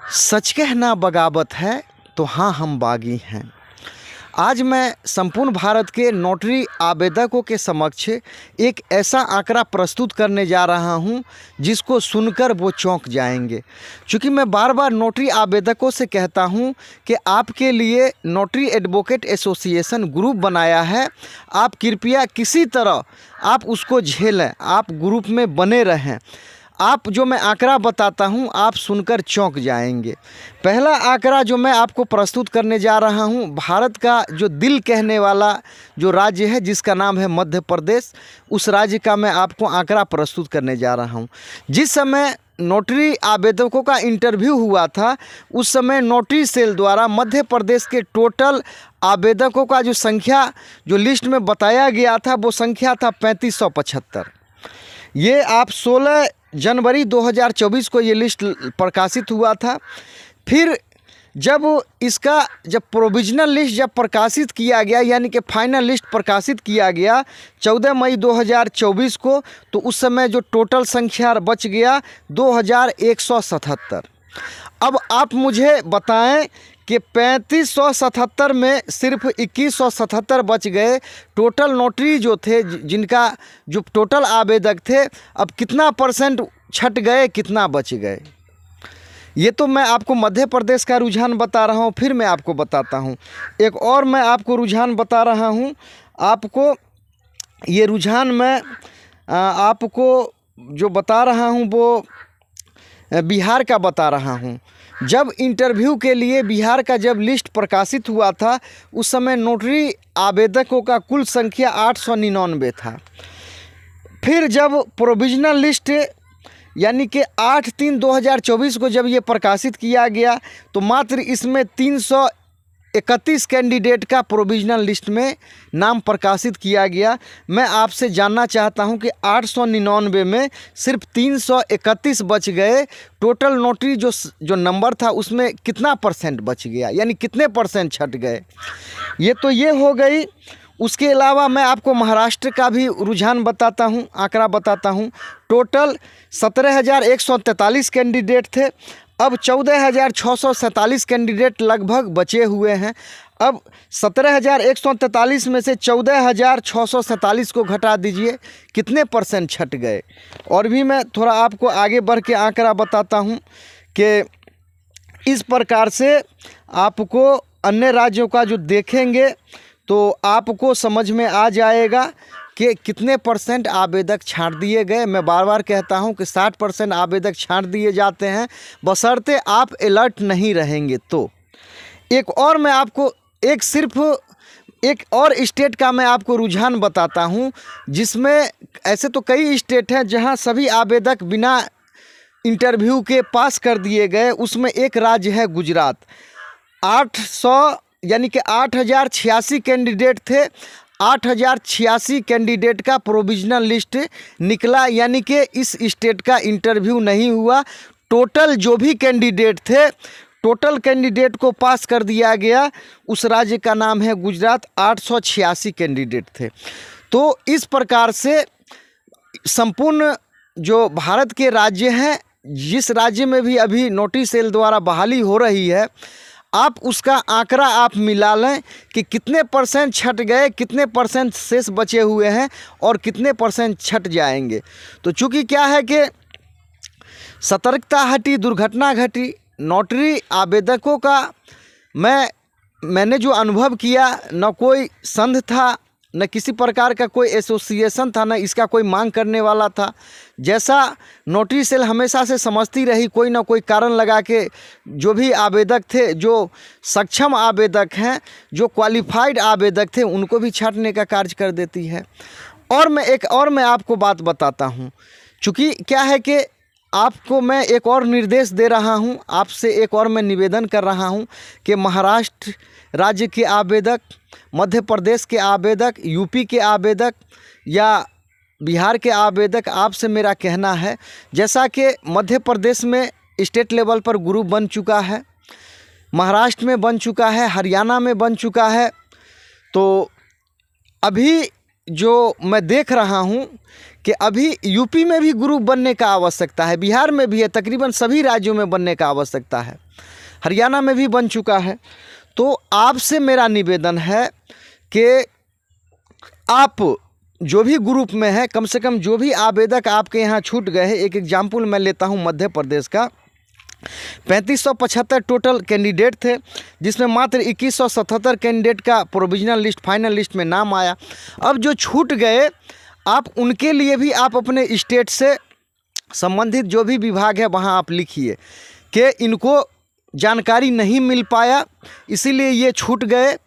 सच कहना बगावत है तो हाँ हम बागी हैं। आज मैं संपूर्ण भारत के नोटरी आवेदकों के समक्ष एक ऐसा आंकड़ा प्रस्तुत करने जा रहा हूं जिसको सुनकर वो चौंक जाएंगे। क्योंकि मैं बार बार नोटरी आवेदकों से कहता हूं कि आपके लिए नोटरी एडवोकेट एसोसिएशन ग्रुप बनाया है, आप कृपया किसी तरह आप उसको झेलें, आप ग्रुप में बने रहें। आप जो मैं आंकड़ा बताता हूं आप सुनकर चौंक जाएंगे। पहला आंकड़ा जो मैं आपको प्रस्तुत करने जा रहा हूं, भारत का जो दिल कहने वाला जो राज्य है जिसका नाम है मध्य प्रदेश, उस राज्य का मैं आपको आंकड़ा प्रस्तुत करने जा रहा हूं। जिस समय नोटरी आवेदकों का इंटरव्यू हुआ था उस समय नोटरी सेल द्वारा मध्य प्रदेश के टोटल आवेदकों का जो संख्या जो लिस्ट में बताया गया था वो संख्या था 3575। ये आप 16 जनवरी 2024 को ये लिस्ट प्रकाशित हुआ था। फिर जब प्रोविजनल लिस्ट जब प्रकाशित किया गया, यानी कि फाइनल लिस्ट प्रकाशित किया गया 14 मई 2024 को, तो उस समय जो टोटल संख्या बच गया 2177। अब आप मुझे बताएं कि 3577 में सिर्फ 2177 बच गए। टोटल नोटरी जो थे जिनका जो टोटल आवेदक थे, अब कितना परसेंट छट गए, कितना बच गए? ये तो मैं आपको मध्य प्रदेश का रुझान बता रहा हूँ। फिर मैं आपको बताता हूँ एक और मैं आपको रुझान बता रहा हूँ। आपको ये रुझान मैं आपको जो बता रहा हूँ वो बिहार का बता रहा हूँ। जब इंटरव्यू के लिए बिहार का जब लिस्ट प्रकाशित हुआ था उस समय नोटरी आवेदकों का कुल संख्या 899 था। फिर जब प्रोविजनल लिस्ट यानी कि 8/3/2024 को जब ये प्रकाशित किया गया तो मात्र इसमें 331 कैंडिडेट का प्रोविजनल लिस्ट में नाम प्रकाशित किया गया। मैं आपसे जानना चाहता हूं कि 899 में सिर्फ 331 बच गए। टोटल नोटरी जो नंबर था उसमें कितना परसेंट बच गया, यानी कितने परसेंट छट गए? ये तो ये हो गई। उसके अलावा मैं आपको महाराष्ट्र का भी रुझान बताता हूं, आंकड़ा बताता हूं। टोटल 17,143 कैंडिडेट थे, अब 14,647 कैंडिडेट लगभग बचे हुए हैं। अब 17,143 में से 14,647 को घटा दीजिए, कितने परसेंट छट गए? और भी मैं थोड़ा आपको आगे बढ़ के आंकड़ा बताता हूं कि इस प्रकार से आपको अन्य राज्यों का जो देखेंगे तो आपको समझ में आ जाएगा कि कितने परसेंट आवेदक छांट दिए गए। मैं बार बार कहता हूं कि 60% आवेदक छांट दिए जाते हैं, बशर्ते आप अलर्ट नहीं रहेंगे तो। एक और मैं आपको एक और स्टेट का मैं आपको रुझान बताता हूं, जिसमें ऐसे तो कई स्टेट हैं जहां सभी आवेदक बिना इंटरव्यू के पास कर दिए गए। उसमें एक राज्य है गुजरात। 800 यानी कि 8,086 कैंडिडेट थे। 8,086 कैंडिडेट का प्रोविजनल लिस्ट निकला, यानी कि इस स्टेट का इंटरव्यू नहीं हुआ। टोटल जो भी कैंडिडेट थे, टोटल कैंडिडेट को पास कर दिया गया। उस राज्य का नाम है गुजरात। 886 कैंडिडेट थे। तो इस प्रकार से संपूर्ण जो भारत के राज्य हैं, जिस राज्य में भी अभी नोटरी सेल द्वारा बहाली हो रही है, आप उसका आंकड़ा आप मिला लें कि कितने परसेंट छट गए, कितने परसेंट शेष बचे हुए हैं और कितने परसेंट छट जाएंगे। तो चूँकि क्या है कि सतर्कता हटी, दुर्घटना घटी। नोटरी आवेदकों का मैंने जो अनुभव किया, न कोई संघ था, न किसी प्रकार का कोई एसोसिएशन था, न इसका कोई मांग करने वाला था। जैसा नोटरी सेल हमेशा से समझती रही, कोई ना कोई कारण लगा के जो भी आवेदक थे, जो सक्षम आवेदक हैं, जो क्वालिफाइड आवेदक थे, उनको भी छांटने का कार्य कर देती है। और मैं आपको बात बताता हूं, चूँकि क्या है कि आपको मैं एक और निर्देश दे रहा हूं, आपसे एक और मैं निवेदन कर रहा हूं कि महाराष्ट्र राज्य के आवेदक, मध्य प्रदेश के आवेदक, यूपी के आवेदक या बिहार के आवेदक, आपसे मेरा कहना है, जैसा कि मध्य प्रदेश में स्टेट लेवल पर ग्रुप बन चुका है, महाराष्ट्र में बन चुका है, हरियाणा में बन चुका है, तो अभी जो मैं देख रहा हूं कि अभी यूपी में भी ग्रुप बनने का आवश्यकता है, बिहार में भी है, तकरीबन सभी राज्यों में बनने का आवश्यकता है, हरियाणा में भी बन चुका है। तो आपसे मेरा निवेदन है कि आप जो भी ग्रुप में है, कम से कम जो भी आवेदक आपके यहाँ छूट गए हैं, एक एग्जाम्पल मैं लेता हूँ मध्य प्रदेश का, 3575 टोटल कैंडिडेट थे, जिसमें मात्र 2177 कैंडिडेट का प्रोविजनल लिस्ट फाइनल लिस्ट में नाम आया। अब जो छूट गए, आप उनके लिए भी आप अपने स्टेट से संबंधित जो भी विभाग है वहाँ आप लिखिए कि इनको जानकारी नहीं मिल पाया, इसीलिए ये छूट गए,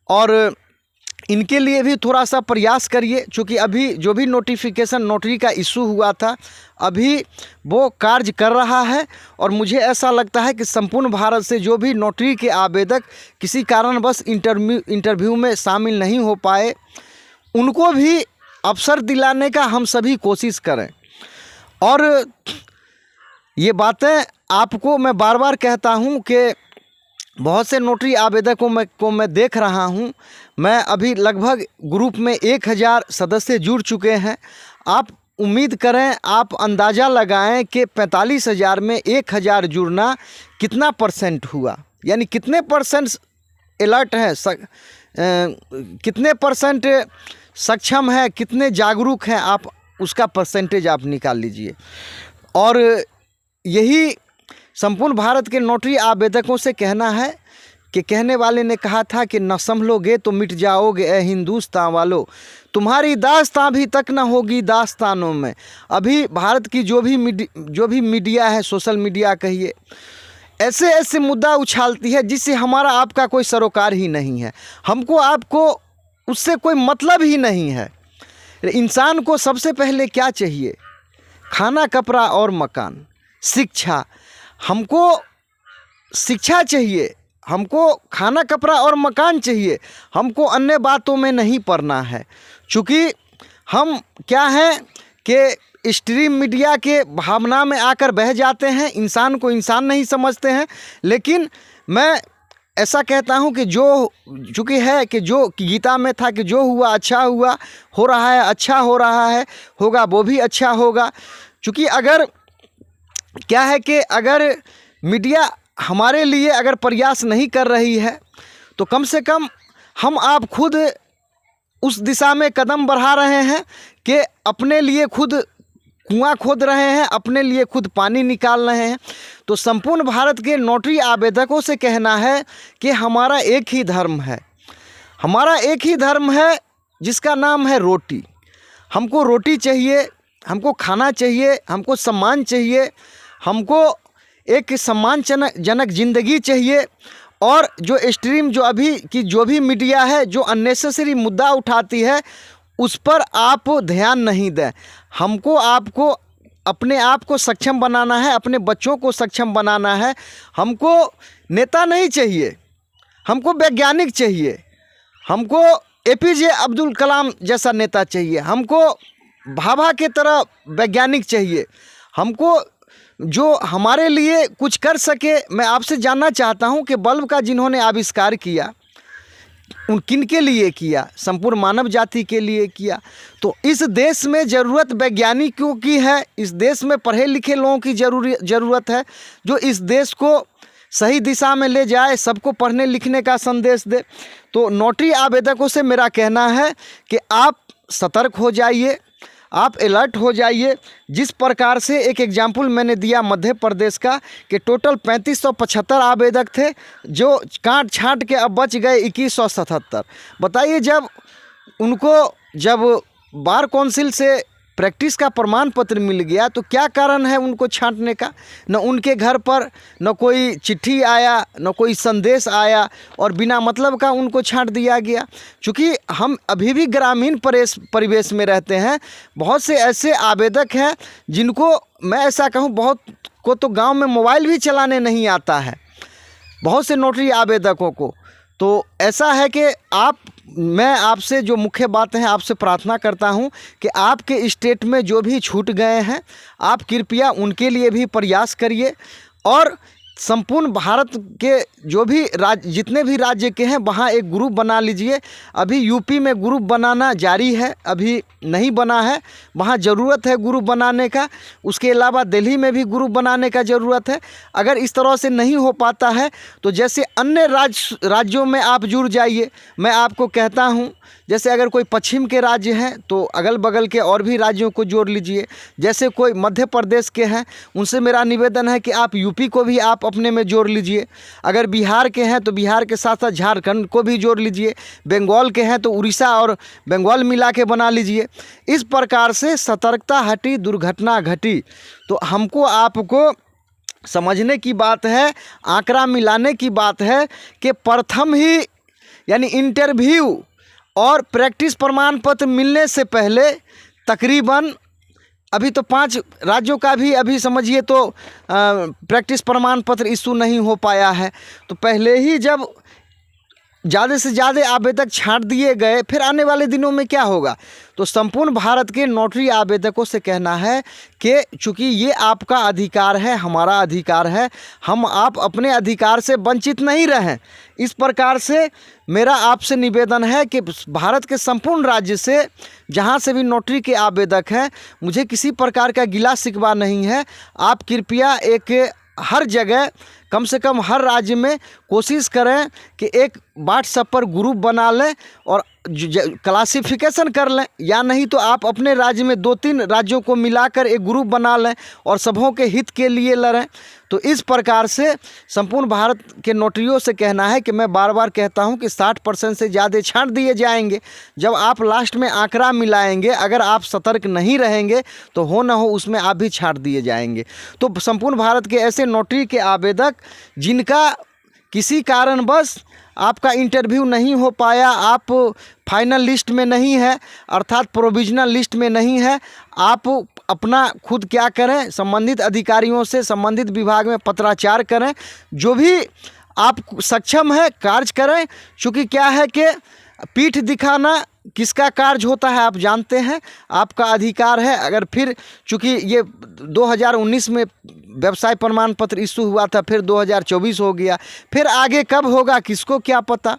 और इनके लिए भी थोड़ा सा प्रयास करिए। क्योंकि अभी जो भी नोटिफिकेशन नोटरी का इशू हुआ था, अभी वो कार्य कर रहा है, और मुझे ऐसा लगता है कि संपूर्ण भारत से जो भी नोटरी के आवेदक किसी कारणवश इंटरव्यू में शामिल नहीं हो पाए, उनको भी अवसर दिलाने का हम सभी कोशिश करें। और ये बातें आपको मैं बार बार कहता हूँ कि बहुत से नोटरी आवेदकों को मैं देख रहा हूँ। मैं अभी लगभग ग्रुप में 1000 सदस्य जुड़ चुके हैं। आप उम्मीद करें, आप अंदाज़ा लगाएं कि 45,000 में 1000 जुड़ना कितना परसेंट हुआ, यानी कितने परसेंट अलर्ट हैं, कितने परसेंट सक्षम है, कितने जागरूक हैं, आप उसका परसेंटेज आप निकाल लीजिए। और यही संपूर्ण भारत के नोटरी आवेदकों से कहना है कि कहने वाले ने कहा था कि न संभलोगे तो मिट जाओगे ए हिंदुस्तान वालों, तुम्हारी दास्तां भी तक न होगी दास्तानों में। अभी भारत की जो भी मीडिया है, सोशल मीडिया कहिए, ऐसे ऐसे मुद्दा उछालती है जिससे हमारा आपका कोई सरोकार ही नहीं है, हमको आपको उससे कोई मतलब ही नहीं है। इंसान को सबसे पहले क्या चाहिए? खाना, कपड़ा और मकान, शिक्षा। हमको शिक्षा चाहिए, हमको खाना, कपड़ा और मकान चाहिए, हमको अन्य बातों में नहीं पड़ना है। चूँकि हम क्या हैं कि स्ट्रीम मीडिया के भावना में आकर बह जाते हैं, इंसान को इंसान नहीं समझते हैं। लेकिन मैं ऐसा कहता हूं कि जो चूँकि है कि जो गीता में था कि जो हुआ अच्छा हुआ, हो रहा है अच्छा हो रहा है, होगा वो भी अच्छा होगा। चूँकि अगर क्या है कि अगर मीडिया हमारे लिए अगर प्रयास नहीं कर रही है, तो कम से कम हम आप खुद उस दिशा में कदम बढ़ा रहे हैं कि अपने लिए खुद कुआं खोद रहे हैं, अपने लिए खुद पानी निकाल रहे हैं। तो संपूर्ण भारत के नोटरी आवेदकों से कहना है कि हमारा एक ही धर्म है, हमारा एक ही धर्म है जिसका नाम है रोटी। हमको रोटी चाहिए, हमको खाना चाहिए, हमको सम्मान चाहिए, हमको एक सम्मानजनक ज़िंदगी चाहिए। और जो स्ट्रीम जो अभी की जो भी मीडिया है जो अननेसेसरी मुद्दा उठाती है, उस पर आप ध्यान नहीं दें। हमको आपको अपने आप को सक्षम बनाना है, अपने बच्चों को सक्षम बनाना है। हमको नेता नहीं चाहिए, हमको वैज्ञानिक चाहिए, हमको APJ अब्दुल कलाम जैसा नेता चाहिए, हमको भाभा के तरह वैज्ञानिक चाहिए, हमको जो हमारे लिए कुछ कर सके। मैं आपसे जानना चाहता हूं कि बल्ब का जिन्होंने आविष्कार किया, उन किन के लिए किया? संपूर्ण मानव जाति के लिए किया। तो इस देश में ज़रूरत वैज्ञानिकों की है, इस देश में पढ़े लिखे लोगों की ज़रूरत है, जो इस देश को सही दिशा में ले जाए, सबको पढ़ने लिखने का संदेश दे। तो नोटरी आवेदकों से मेरा कहना है कि आप सतर्क हो जाइए, आप अलर्ट हो जाइए। जिस प्रकार से एक एग्जाम्पल मैंने दिया मध्य प्रदेश का कि टोटल 3575 आवेदक थे, जो काट छाँट के अब बच गए 2177। बताइए, जब बार काउंसिल से प्रैक्टिस का प्रमाण पत्र मिल गया तो क्या कारण है उनको छांटने का? न उनके घर पर न कोई चिट्ठी आया, न कोई संदेश आया, और बिना मतलब का उनको छांट दिया गया। क्योंकि हम अभी भी ग्रामीण परिवेश में रहते हैं। बहुत से ऐसे आवेदक हैं जिनको मैं ऐसा कहूँ, बहुत को तो गांव में मोबाइल भी चलाने नहीं आता है, बहुत से नोटरी आवेदकों को। तो ऐसा है कि मैं आपसे जो मुख्य बात है आपसे प्रार्थना करता हूं कि आपके स्टेट में जो भी छूट गए हैं, आप कृपया उनके लिए भी प्रयास करिए। और संपूर्ण भारत के जो भी राज्य, जितने भी राज्य के हैं, वहाँ एक ग्रुप बना लीजिए। अभी यूपी में ग्रुप बनाना जारी है, अभी नहीं बना है, वहाँ ज़रूरत है ग्रुप बनाने का। उसके अलावा दिल्ली में भी ग्रुप बनाने का ज़रूरत है। अगर इस तरह से नहीं हो पाता है तो जैसे अन्य राज्यों में आप जुड़ जाइए। मैं आपको कहता हूँ, जैसे अगर कोई पश्चिम के राज्य हैं तो अगल बगल के और भी राज्यों को जोड़ लीजिए। जैसे कोई मध्य प्रदेश के हैं, उनसे मेरा निवेदन है कि आप यूपी को भी आप अपने में जोड़ लीजिए। अगर बिहार के हैं तो बिहार के साथ साथ झारखंड को भी जोड़ लीजिए। बंगाल के हैं तो उड़ीसा और बंगाल मिला के बना लीजिए। इस प्रकार से सतर्कता हटी, दुर्घटना घटी। तो हमको आपको समझने की बात है, आंकड़ा मिलाने की बात है कि प्रथम ही यानी इंटरव्यू और प्रैक्टिस प्रमाण पत्र मिलने से पहले तकरीबन अभी तो 5 राज्यों का भी अभी समझिए तो प्रैक्टिस प्रमाण पत्र इशू नहीं हो पाया है। तो पहले ही जब ज़्यादा से ज़्यादा आवेदक छांट दिए गए, फिर आने वाले दिनों में क्या होगा। तो संपूर्ण भारत के नोटरी आवेदकों से कहना है कि चूँकि ये आपका अधिकार है, हमारा अधिकार है, हम आप अपने अधिकार से वंचित नहीं रहें। इस प्रकार से मेरा आपसे निवेदन है कि भारत के संपूर्ण राज्य से जहाँ से भी नोटरी के आवेदक हैं, मुझे किसी प्रकार का गिला शिकवा नहीं है। आप कृपया एक हर जगह, कम से कम हर राज्य में कोशिश करें कि एक व्हाट्सएप पर ग्रुप बना लें और क्लासिफिकेशन कर लें, या नहीं तो आप अपने राज्य में 2-3 राज्यों को मिलाकर एक ग्रुप बना लें और सबों के हित के लिए लड़ें। तो इस प्रकार से संपूर्ण भारत के नोटरियों से कहना है कि मैं बार बार कहता हूं कि 60% से ज़्यादा छांट दिए जाएंगे। जब आप लास्ट में आंकड़ा मिलाएंगे, अगर आप सतर्क नहीं रहेंगे तो हो ना हो उसमें आप भी छांट दिए जाएंगे। तो संपूर्ण भारत के ऐसे नोटरी के आवेदक जिनका किसी कारणवश आपका इंटरव्यू नहीं हो पाया, आप फाइनल लिस्ट में नहीं है अर्थात प्रोविजनल लिस्ट में नहीं है, आप अपना खुद क्या करें, संबंधित अधिकारियों से संबंधित विभाग में पत्राचार करें। जो भी आप सक्षम है कार्य करें। चूँकि क्या है कि पीठ दिखाना किसका कार्य होता है आप जानते हैं, आपका अधिकार है। अगर फिर चूँकि ये 2019 में व्यवसाय प्रमाण पत्र इशू हुआ था, फिर 2024 हो गया, फिर आगे कब होगा किसको क्या पता।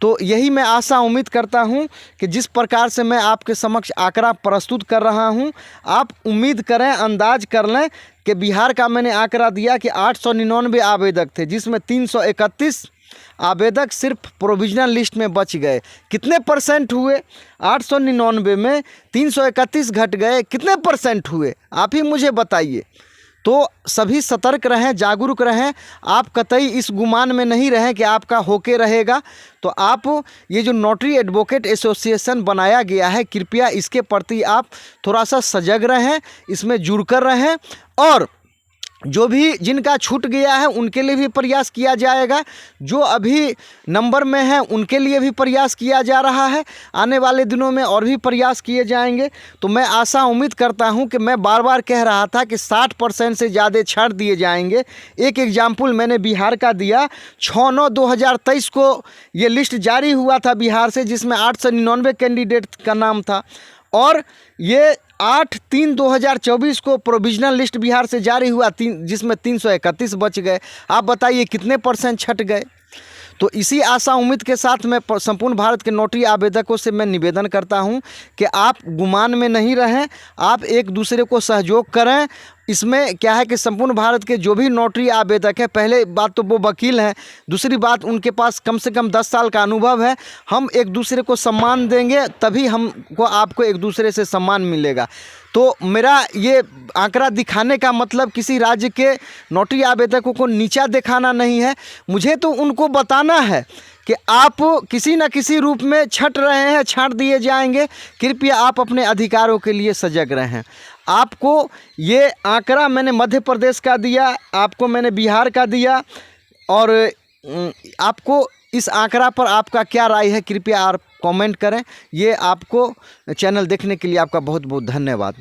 तो यही मैं आशा उम्मीद करता हूं कि जिस प्रकार से मैं आपके समक्ष आंकड़ा प्रस्तुत कर रहा हूं, आप उम्मीद करें, अंदाज कर लें कि बिहार का मैंने आंकड़ा दिया कि 899 आवेदक थे, जिसमें 331 आवेदक सिर्फ प्रोविजनल लिस्ट में बच गए। कितने परसेंट हुए? 899 में 331 घट गए, कितने परसेंट हुए आप ही मुझे बताइए। तो सभी सतर्क रहें, जागरूक रहें। आप कतई इस गुमान में नहीं रहें कि आपका होके रहेगा। तो आप ये जो नोटरी एडवोकेट एसोसिएशन बनाया गया है, कृपया इसके प्रति आप थोड़ा सा सजग रहें, इसमें जुड़कर रहें। और जो भी जिनका छूट गया है उनके लिए भी प्रयास किया जाएगा, जो अभी नंबर में है उनके लिए भी प्रयास किया जा रहा है। आने वाले दिनों में और भी प्रयास किए जाएंगे। तो मैं आशा उम्मीद करता हूं कि मैं बार बार कह रहा था कि 60% से ज़्यादा छाट दिए जाएंगे। एक एग्जाम्पल मैंने बिहार का दिया। 6/9/2023 को ये लिस्ट जारी हुआ था बिहार से, जिसमें 899 कैंडिडेट का नाम था, और ये 8/3/2024 को प्रोविजनल लिस्ट बिहार से जारी हुआ, जिसमें 331 बच गए। आप बताइए कितने परसेंट छट गए। तो इसी आशा उम्मीद के साथ मैं संपूर्ण भारत के नोटरी आवेदकों से मैं निवेदन करता हूं कि आप गुमान में नहीं रहें, आप एक दूसरे को सहयोग करें। इसमें क्या है कि संपूर्ण भारत के जो भी नोटरी आवेदक है, पहले बात तो वो वकील हैं, दूसरी बात उनके पास कम से कम 10 साल का अनुभव है। हम एक दूसरे को सम्मान देंगे तभी हमको आपको एक दूसरे से सम्मान मिलेगा। तो मेरा ये आंकड़ा दिखाने का मतलब किसी राज्य के नोटरी आवेदकों को नीचा दिखाना नहीं है, मुझे तो उनको बताना है कि आप किसी न किसी रूप में छट रहे हैं, छांट दिए जाएंगे। कृपया आप अपने अधिकारों के लिए सजग रहें। आपको ये आंकड़ा मैंने मध्य प्रदेश का दिया, आपको मैंने बिहार का दिया, और आपको इस आंकड़ा पर आपका क्या राय है कृपया आप कमेंट करें। ये आपको चैनल देखने के लिए आपका बहुत बहुत धन्यवाद।